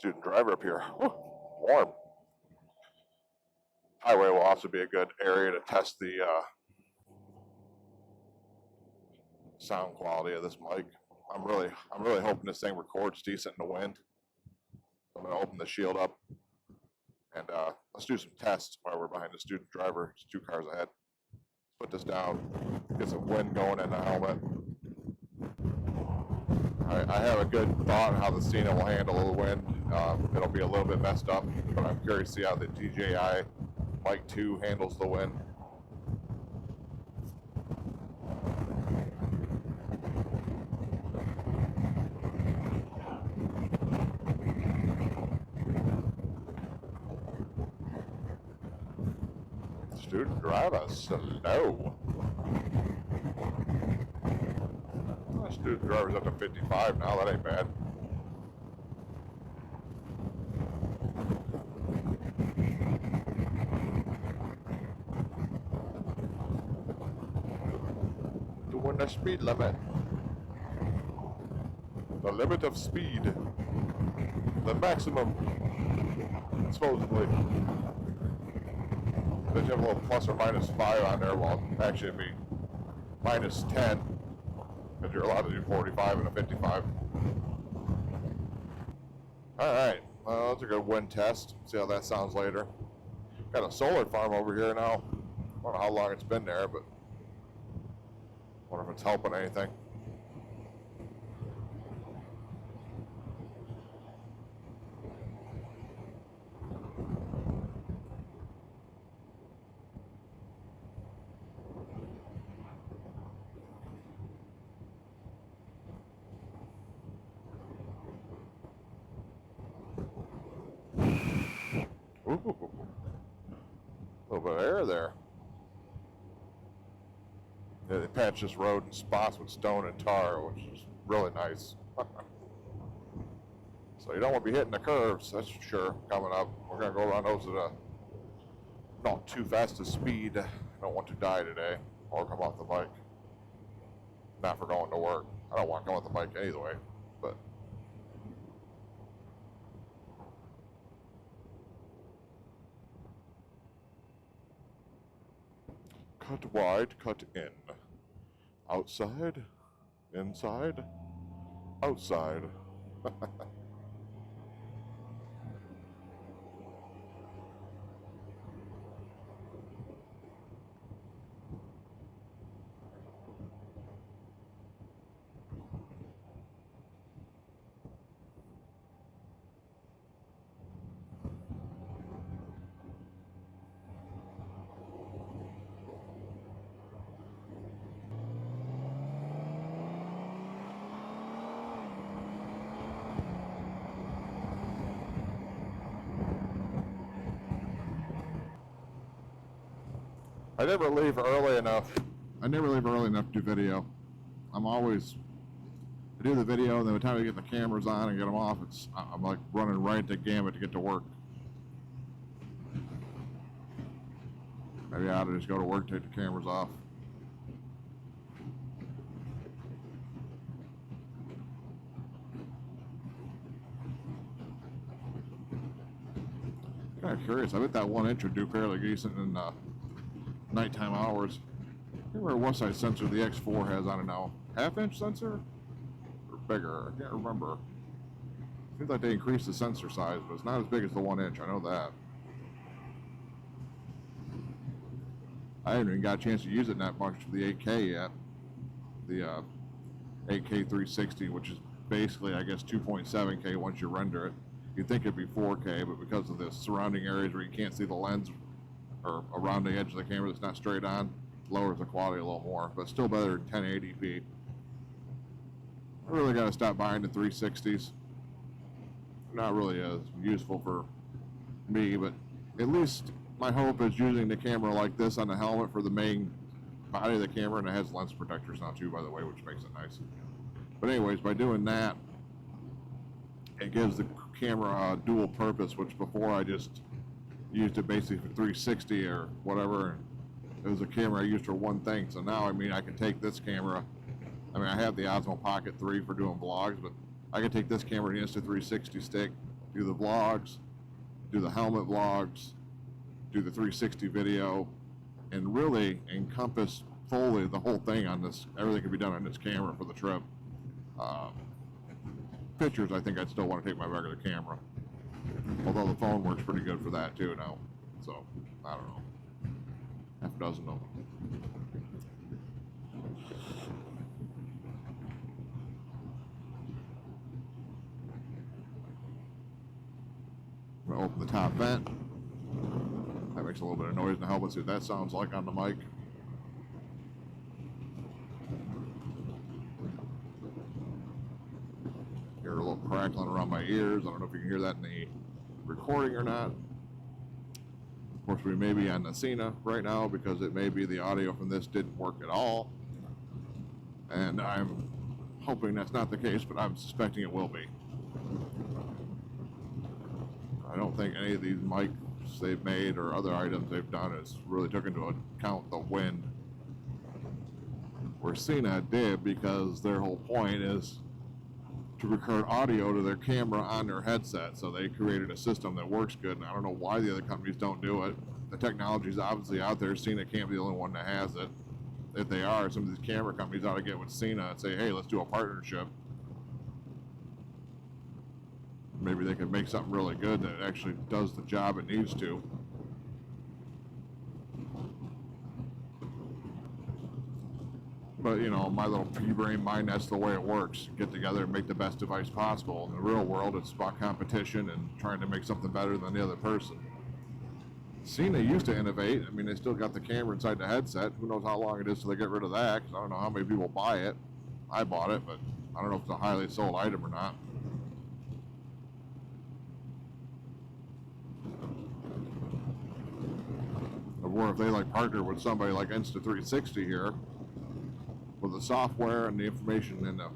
Student driver up here. Whew, warm. Highway will also be a good area to test the sound quality of this mic. I'm really hoping this thing records decent in the wind. I'm going to open the shield up and let's do some tests while we're behind the student driver. It's 2 cars ahead. Put this down, get some wind going in the helmet. I have a good thought on how the Sena will handle the wind. It'll be a little bit messed up, but I'm curious to see how the DJI Mic 2 handles the wind. Student driver slow. Student driver's up to 55 now, that ain't bad. Doing the speed limit. The limit of speed. The maximum. Supposedly. Then you have a little plus or minus 5 on there, well, actually it'd be minus 10. Because you're allowed to do 45 and a 55. Alright, well, that's a good wind test. See how that sounds later. Got a solar farm over here now. I don't know how long it's been there, but I wonder if it's helping anything. Ooh, a little bit of air there. Yeah, they patched this road in spots with stone and tar, which is really nice. So you don't want to be hitting the curves, that's for sure, coming up. We're going to go around those at a not too fast a speed. I don't want to die today or come off the bike. Not for going to work. I don't want to come off the bike either way, but cut wide, cut in. Outside, inside, outside. I never leave early enough. I never leave early enough to do video. I do the video, and then by the time I get the cameras on and get them off, I'm like running right the gamut to get to work. Maybe I ought to just go to work, take the cameras off. Kind of curious. I bet that 1 inch would do fairly decent in nighttime hours. I can't remember what size sensor the X4 has on it now. 1/2 inch sensor? Or bigger? I can't remember. Seems like they increased the sensor size, but it's not as big as the 1 inch. I know that. I haven't even got a chance to use it that much for the 8K yet. The 8K 360, which is basically, I guess, 2.7K once you render it. You'd think it'd be 4K, but because of the surrounding areas where you can't see the lens or around the edge of the camera that's not straight on, lowers the quality a little more, but still better than 1080p. I really got to stop buying the 360s. Not really as useful for me, but at least my hope is using the camera like this on the helmet for the main body of the camera, and it has lens protectors now too, by the way, which makes it nice. But anyways, by doing that, it gives the camera a dual purpose, which before I just used it basically for 360 or whatever. It was a camera I used for one thing. So now, I mean, I can take this camera. I have the Osmo Pocket 3 for doing vlogs, but I can take this camera and the Insta360 stick, do the vlogs, do the helmet vlogs, do the 360 video, and really encompass fully the whole thing on this. Everything can be done on this camera for the trip. Pictures, I think I'd still want to take my regular camera, although the phone works pretty good for that too now. So, I don't know. Half a dozen of them. I'm going to open the top vent. That makes a little bit of noise in the helmet. See what that sounds like on the mic. Hear a little crackling around my ears. I don't know if you can hear that in the recording or not. Of course, we may be on the Sena right now because it may be the audio from this didn't work at all. And I'm hoping that's not the case, but I'm suspecting it will be. I don't think any of these mics they've made or other items they've done has really took into account the wind. Where Sena did, because their whole point is to record audio to their camera on their headset. So they created a system that works good, and I don't know why the other companies don't do it. The technology is obviously out there. Sena can't be the only one that has it. If they are, some of these camera companies ought to get with Sena and say, hey, let's do a partnership. Maybe they can make something really good that actually does the job it needs to. But, you know, my little pea-brain mind, that's the way it works. Get together and make the best device possible. In the real world, it's about competition and trying to make something better than the other person. Sena used to innovate. I mean, they still got the camera inside the headset. Who knows how long it is till they get rid of that, because I don't know how many people buy it. I bought it, but I don't know if it's a highly sold item or not. Or if they like partner with somebody like Insta360 here, with the software and the information and the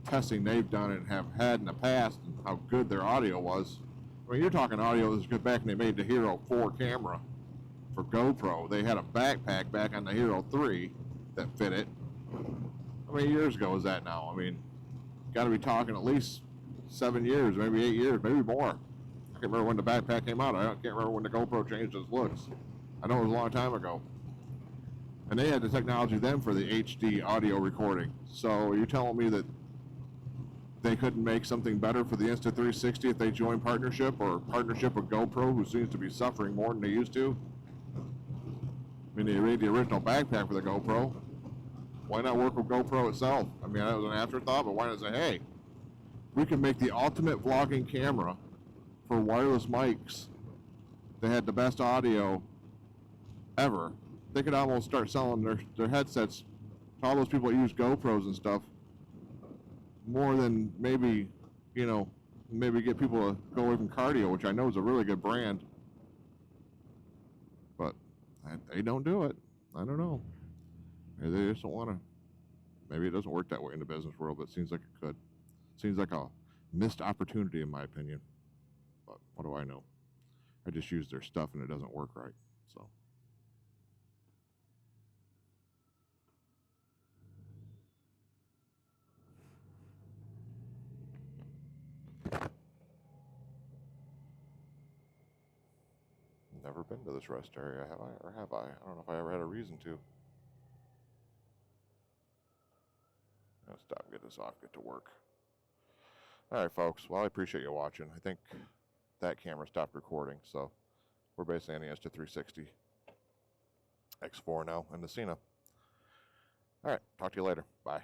testing they've done and have had in the past, and how good their audio was. I mean, you're talking audio that's good back when they made the Hero 4 camera for GoPro. They had a backpack back on the Hero 3 that fit it. How many years ago was that now? I mean, got to be talking at least 7 years, maybe 8 years, maybe more. I can't remember when the backpack came out. I can't remember when the GoPro changed its looks. I know it was a long time ago. And they had the technology then for the HD audio recording. So are you telling me that they couldn't make something better for the Insta360 if they joined partnership, or partnership with GoPro, who seems to be suffering more than they used to? I mean, they made the original backpack for the GoPro. Why not work with GoPro itself? I mean, that was an afterthought, but why not say, hey, we can make the ultimate vlogging camera for wireless mics that had the best audio ever. They could almost start selling their headsets to all those people that use GoPros and stuff, more than maybe, you know, maybe get people to go away from cardio, which I know is a really good brand. But they don't do it. I don't know. Maybe they just don't want to. Maybe it doesn't work that way in the business world, but it seems like it could. Seems like a missed opportunity, in my opinion. But what do I know? I just use their stuff and it doesn't work right. So. Never been to this rest area, have I? Or have I? I don't know if I ever had a reason to. I'll stop, get this off, get to work. Alright, folks. Well, I appreciate you watching. I think that camera stopped recording, so we're basically on the Insta360 X4 now and the Sena. Alright, talk to you later. Bye.